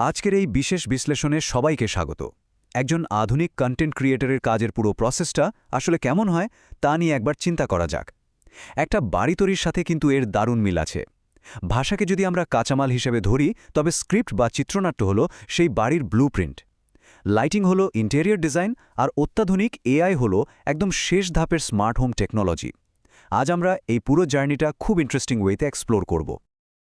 আজকের এই বিশেষ বিশ্লেষণে সবাইকে স্বাগত। একজন আধুনিক কন্টেন্ট ক্রিয়েটরের কাজের পুরো প্রসেসটা আসলে কেমন হয় তা নিয়ে একবার চিন্তা করা যাক। একটা বাড়ি তৈরির সাথে কিন্তু এর দারুণ মিল আছে। ভাষাকে যদি আমরা কাঁচামাল হিসেবে ধরি, তবে স্ক্রিপ্ট বা চিত্রনাট্য হলো সেই বাড়ির ব্লুপ্রিন্ট। লাইটিং হলো ইন্টেরিয়র ডিজাইন, আর অত্যাধুনিক এআই হলো একদম শেষ ধাপের স্মার্ট হোম টেকনোলজি। আজ আমরা এই পুরো জার্নিটা খুব ইন্টারেস্টিং ওয়েতে এক্সপ্লোর করব।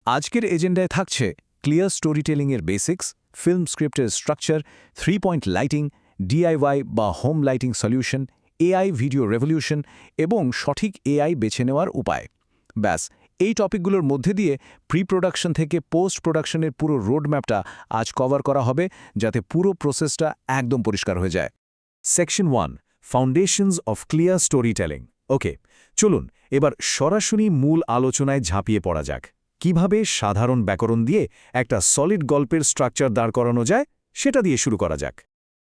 আজকের এজেন্ডায় থাকছে ক্লিয়ার স্টোরিটেলিংয়ের বেসিক্স, ফিল্ম স্ক্রিপ্টের স্ট্রাকচার, 3 পয়েন্ট লাইটিং, ডিআইওয়াই বা home lighting solution, AI video revolution এবং সঠিক এআই বেছে নেওয়ার উপায়। ব্যাস, এই টপিকগুলোর মধ্যে দিয়ে প্রি প্রোডাকশন থেকে পোস্ট প্রোডাকশনের পুরো রোডম্যাপটা আজ কভার করা হবে, যাতে পুরো প্রসেসটা একদম পরিষ্কার হয়ে যায়। Section 1, foundations of clear storytelling. Okay, চলুন এবার সরাসরি মূল আলোচনায় ঝাঁপিয়ে পড়া যাক। কিভাবে সাধারণ ব্যাকরণ দিয়ে একটা সলিড গল্পের স্ট্রাকচার দাঁড় করানো যায়, সেটা দিয়ে শুরু করা যাক।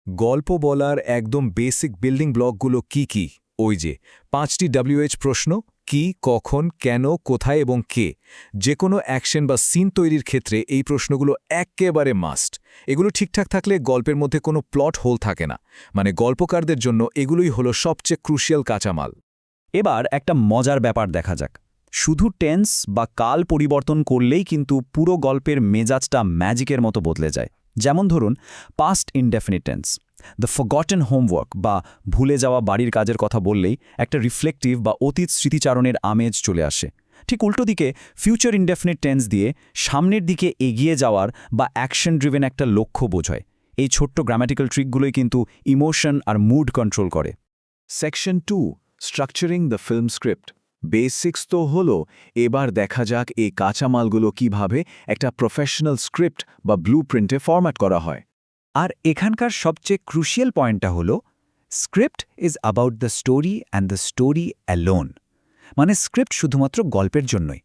গল্প বলার একদম বেসিক বিল্ডিং ব্লকগুলো কি? ওই যে 5টি WH প্রশ্ন: কি, কখন, কেন, কোথায় এবং কে। যে কোনো অ্যাকশন বা সিন তৈরির ক্ষেত্রে এই প্রশ্নগুলো একেবারে মাস্ট। এগুলো ঠিকঠাক থাকলে গল্পের মধ্যে কোনো প্লট হোল থাকে না। মানে গল্পকারদের জন্য এগুলোই হলো সবচেয়ে ক্রুশিয়াল কাঁচামাল। এবার একটা মজার ব্যাপার দেখা যাক। শুধু টেন্স বা কাল পরিবর্তন করলেই কিন্তু পুরো গল্পের মেজাজটা ম্যাজিকের মতো বদলে যায়। যেমন ধরুন, past indefinite tense, the forgotten homework বা ভুলে যাওয়া বাড়ির কাজের কথা বললেই একটা রিফ্লেকটিভ বা অতীত স্মৃতিচারণের আমেজ চলে আসে। ঠিক উল্টো দিকে ফিউচার ইনডেফিনিট টেন্স দিয়ে সামনের দিকে এগিয়ে যাওয়ার বা অ্যাকশন ড্রিভেন একটা লক্ষ্য বোঝায়। এই ছোট্ট গ্রামাটিক্যাল ট্রিকগুলোই কিন্তু ইমোশন আর মুড কন্ট্রোল করে। Section 2, structuring the film script. Basics তো হলো, এবার দেখা যাক এই কাঁচামালগুলো কিভাবে একটা প্রফেশনাল স্ক্রিপ্ট বা ব্লুপ্রিন্টে ফরম্যাট করা হয়। আর এখানকার সবচেয়ে ক্রুশিয়াল পয়েন্টটা হলো, script is about the story and the story alone. মানে স্ক্রিপ্ট শুধুমাত্র গল্পের জন্যই।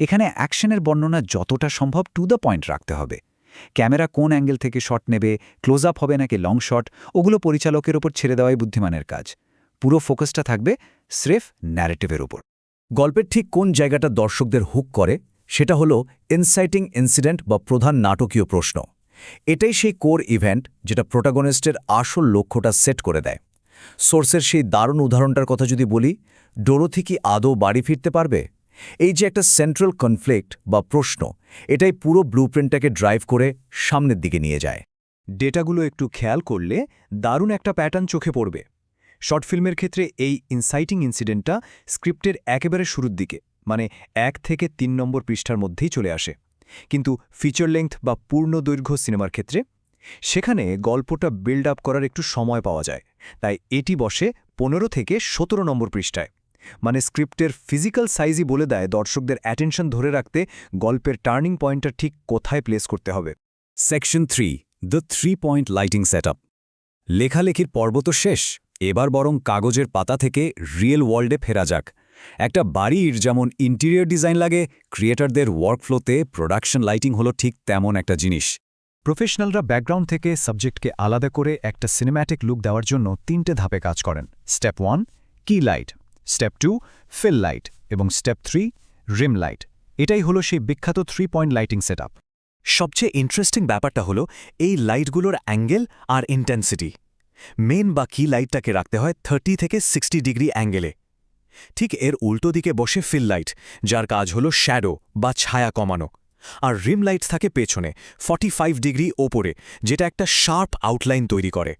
এখানে অ্যাকশনের বর্ণনা যতটা সম্ভব টু দ্য পয়েন্ট রাখতে হবে। ক্যামেরা কোন অ্যাঙ্গেল থেকে শট নেবে, ক্লোজ আপ হবে নাকি লং শট, ওগুলো পরিচালকের ওপর ছেড়ে দেওয়াই বুদ্ধিমানের কাজ। পুরো ফোকাসটা থাকবে স্রেফ ন্যারেটিভের ওপর। গল্পের ঠিক কোন জায়গাটা দর্শকদের হুক করে, সেটা হলো ইনসাইটিং ইনসিডেন্ট বা প্রধান নাটকীয় প্রশ্ন। এটাই সেই কোর ইভেন্ট যেটা প্রোটাগনিস্টের আসল লক্ষ্যটা সেট করে দেয়। সোর্সের সেই দারুণ উদাহরণটার কথা যদি বলি, ডোরোথি কি আদৌ বাড়ি ফিরতে পারবে? এই যে একটা সেন্ট্রাল কনফ্লিক্ট বা প্রশ্ন, এটাই পুরো ব্লুপ্রিন্টটাকে ড্রাইভ করে সামনের দিকে নিয়ে যায়। ডেটাগুলো একটু খেয়াল করলে দারুণ একটা প্যাটার্ন চোখে পড়বে। শর্ট ফিল্মের ক্ষেত্রে এই ইনসাইটিং ইনসিডেন্টটা স্ক্রিপ্টের একেবারে শুরুর দিকে, মানে 1 থেকে 3 নম্বর পৃষ্ঠার মধ্যেই চলে আসে। কিন্তু ফিচার লেংথ বা পূর্ণ দৈর্ঘ্য সিনেমার ক্ষেত্রে সেখানে গল্পটা বিল্ড আপ করার একটু সময় পাওয়া যায়, তাই এটি বসে 15 থেকে 17 নম্বর পৃষ্ঠায়। মানে স্ক্রিপ্টের ফিজিক্যাল সাইজই বলে দেয় দর্শকদের অ্যাটেনশন ধরে রাখতে গল্পের টার্নিং পয়েন্টটা ঠিক কোথায় প্লেস করতে হবে। Section 3, the 3 point lighting setup. লেখালেখির পর্ব তো শেষ, এবার বরং কাগজের পাতা থেকে রিয়েল ওয়ার্ল্ডে ফেরা যাক। একটা বাড়ির যেমন ইন্টেরিয়র ডিজাইন লাগে, ক্রিয়েটরদের ওয়ার্কফ্লোতে প্রোডাকশন লাইটিং হলো ঠিক তেমন একটা জিনিস। প্রফেশনালরা ব্যাকগ্রাউন্ড থেকে সাবজেক্টকে আলাদা করে একটা সিনেম্যাটিক লুক দেওয়ার জন্য 3টে ধাপে কাজ করেন। স্টেপ 1, কি লাইট; স্টেপ 2, ফিল লাইট; এবং স্টেপ 3, রিম লাইট। এটাই হলো সেই বিখ্যাত 3 পয়েন্ট লাইটিং সেটআপ। সবচেয়ে ইন্টারেস্টিং ব্যাপারটা হলো এই লাইটগুলোর অ্যাঙ্গেল আর ইন্টেন্সিটি। মেন বা কি লাইটটাকে রাখতে হয় 30 থেকে 60 ডিগ্রি অ্যাঙ্গেলে। ঠিক এর উল্টো দিকে বসে ফিল লাইট, যার কাজ হলো শ্যাডো বা ছায়া কমানো। আর রিম লাইট থাকে পেছনে 45 ডিগ্রি ওপরে, যেটা একটা শার্প আউটলাইন তৈরি করে।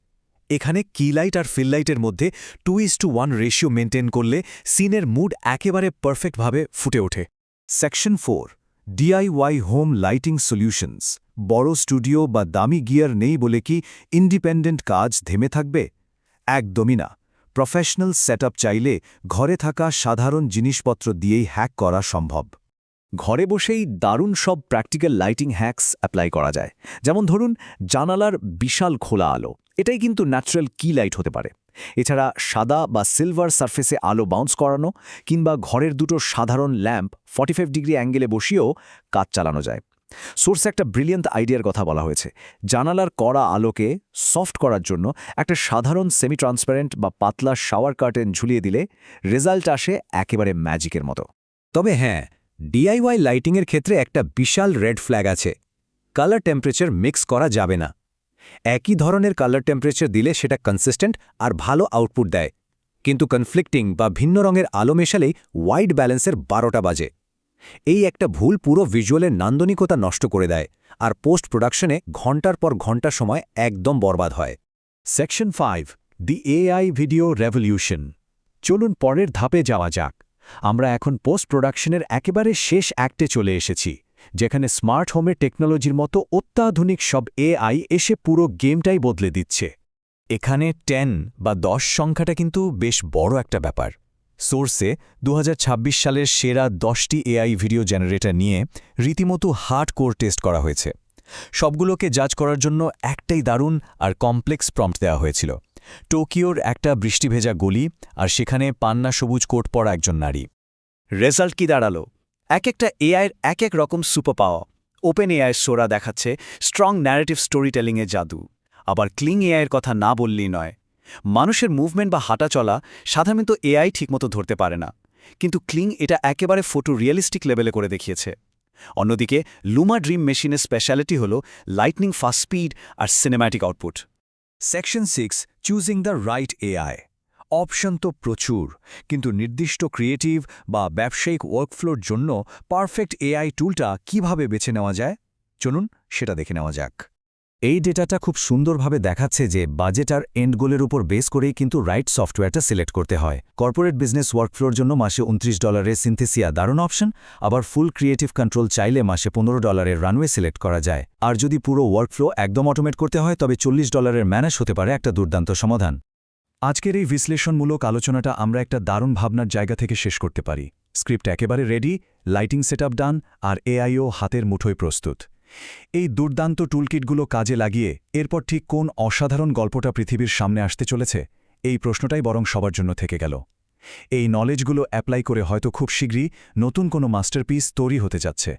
এখানে কি লাইট আর ফিল লাইটের মধ্যে 2:1 রেশিও মেনটেন করলে সিনের মুড একেবারে পারফেক্টভাবে ফুটে ওঠে। Section 4, DIY home lighting solutions. বড় স্টুডিও বা দামি গিয়ার নেই বলে কি ইন্ডিপেন্ডেন্ট কাজ থেমে থাকবে? একদমই না। প্রফেশনাল সেটআপ চাইলে ঘরে থাকা সাধারণ জিনিসপত্র দিয়েই হ্যাক করা সম্ভব। ঘরে বসেই দারুণ সব প্র্যাকটিক্যাল লাইটিং হ্যাকস অ্যাপ্লাই করা যায়। যেমন ধরুন, জানালার বিশাল খোলা আলো, এটাই কিন্তু ন্যাচারাল কি লাইট হতে পারে। এছাড়া সাদা বা সিলভার সারফেসে আলো বাউন্স করানো, কিংবা ঘরের দুটো সাধারণ ল্যাম্প 45 ডিগ্রি অ্যাঙ্গেলে বসিয়েও কাজ চালানো যায়। সোর্সে একটা ব্রিলিয়ান্ট আইডিয়ার কথা বলা হয়েছে। জানালার কড়া আলোকে সফট করার জন্য একটা সাধারণ সেমি ট্রান্সপারেন্ট বা পাতলা শাওয়ার কার্টেন ঝুলিয়ে দিলে রেজাল্ট আসে একেবারে ম্যাজিকের মতো। তবে হ্যাঁ, ডিআইওয়াই লাইটিংয়ের ক্ষেত্রে একটা বিশাল রেড ফ্ল্যাগ আছে। কালার টেম্পারেচার মিক্স করা যাবে না। একই ধরনের কালার টেম্পারেচার দিলে সেটা কনসিস্টেন্ট আর ভালো আউটপুট দেয়, কিন্তু কনফ্লিক্টিং বা ভিন্ন রঙের আলো মেশালেই হোয়াইট ব্যালেন্সের 12টা বাজে। এই একটা ভুল পুরো ভিজুয়ালের নান্দনিকতা নষ্ট করে দেয়, আর পোস্ট প্রোডাকশনে ঘণ্টার পর ঘণ্টা সময় একদম বরবাদ হয়। সেকশন 5, দি এআই ভিডিও রেভলিউশন। চলুন পরের ধাপে যাওয়া যাক। আমরা এখন পোস্ট প্রোডাকশনের একেবারে শেষ অ্যাক্টে চলে এসেছি, যেখানে স্মার্ট হোমের টেকনোলজির মতো অত্যাধুনিক সব এআই এসে পুরো গেমটাই বদলে দিচ্ছে। এখানে 10 বা 10 সংখ্যাটা কিন্তু বেশ বড় একটা ব্যাপার। সোর্সে 2026 সালের সেরা 10টি এআই ভিডিও জেনারেটর নিয়ে রীতিমতো হার্ডকোর টেস্ট করা হয়েছে। সবগুলোকে জাজ করার জন্য একটাই দারুণ আর কমপ্লেক্স প্রম্পট দেওয়া হয়েছিল। টোকিওর একটা বৃষ্টিভেজা গলি, আর সেখানে পান্না সবুজ কোট পরা একজন নারী। রেজাল্ট কি দাঁড়ালো? এক একটা এআইয়ের এক এক রকম সুপার পাওয়ার। ওপেন এআইয়ের সোরা দেখাচ্ছে স্ট্রং ন্যারেটিভ স্টোরি টেলিংয়ের জাদু। আবার ক্লিং এআইয়ের কথা না বললেই নয়। মানুষের মুভমেন্ট বা হাঁটা চলা সাধারণত এআই ঠিকমতো ধরতে পারে না, কিন্তু ক্লিং এটা একেবারে ফটো রিয়েলিস্টিক লেভেলে করে দেখিয়েছে। অন্যদিকে লুমা ড্রিম মেশিনের স্পেশালিটি হল লাইটনিং ফাস্ট স্পিড আর cinematic output. Section 6, choosing the right AI. Option তো প্রচুর, কিন্তু নির্দিষ্ট ক্রিয়েটিভ বা ব্যবসায়িক ওয়ার্কফ্লোর জন্য পারফেক্ট এআই টুলটা কিভাবে বেছে নেওয়া যায়, চলুন সেটা দেখে নেওয়া যাক। এই ডেটাটা খুব সুন্দরভাবে দেখাচ্ছে যে বাজেট আর এন্ড গোলের উপর বেস করেই কিন্তু রাইট সফটওয়্যারটা সিলেক্ট করতে হয়। কর্পোরেট বিজনেস ওয়ার্কফ্লোর জন্য মাসে $29 সিনথেসিয়া দারুণ অপশন, আবার ফুল ক্রিয়েটিভ কন্ট্রোল চাইলে মাসে $15 রানওয়ে সিলেক্ট করা যায়। আর যদি পুরো ওয়ার্কফ্লো একদম অটোমেট করতে হয় তবে $40 ম্যানেজ হতে পারে একটা দুর্দান্ত সমাধান। আজকের এই বিশ্লেষণমূলক আলোচনাটা আমরা একটা দারুণ ভাবনার জায়গা থেকে শেষ করতে পারি। স্ক্রিপ্ট একেবারে রেডি, লাইটিং সেটআপ ডান, আর এআইও হাতের মুঠোয় প্রস্তুত। এই দুর্দান্ত টুলকিটগুলো কাজে লাগিয়ে এরপর ঠিক কোন অসাধারণ গল্পটা পৃথিবীর সামনে আসতে চলেছে, এই প্রশ্নটাই বরং সবার জন্য থেকে গেল। এই নলেজগুলো অ্যাপ্লাই করে হয়তো খুব শীঘ্রই নতুন কোনো মাস্টারপিস তৈরি হতে যাচ্ছে।